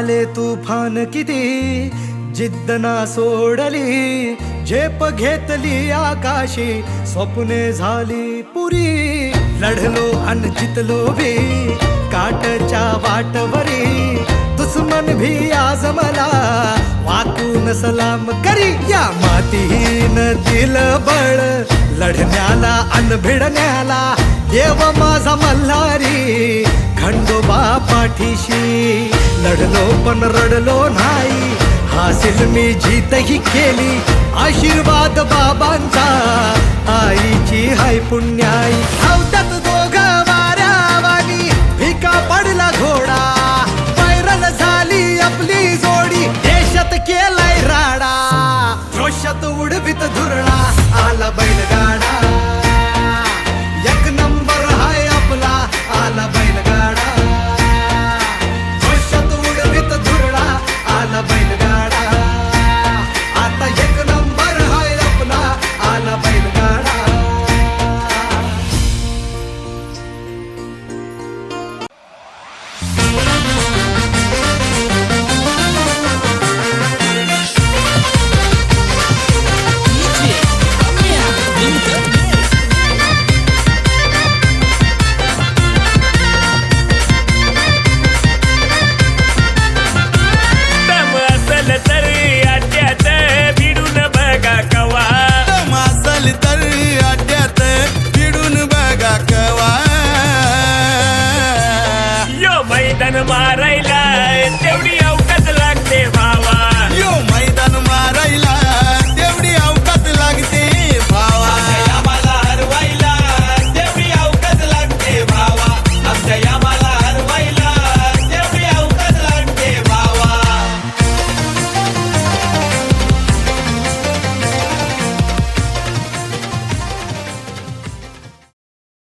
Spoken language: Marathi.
आले तुफान किती जिद्द ना सोडली, झेप घेतली आकाशी, स्वप्ने झाली पुरी. लढलो अन जितलो भी काटच्या वाटवरी, दुश्मन भी आज मला वाकून सलाम करी. या मातीहीन दिल बळ लढण्याला अन भिडण्याला, देव माझा मल्हारी खंडोबा पाठीशी. लढलो पण रडलो नाही, हासिल मी जीतही केली, आशीर्वाद बाबांचा आईची हाय पुण्याई. धावतात दोघं वाऱ्यावानी, भिका पडला घोडा, पैरल झाली आपली जोडी, देशात केलाय राडा, जोशात उडवीत धुरळा, आला बैलगाडा.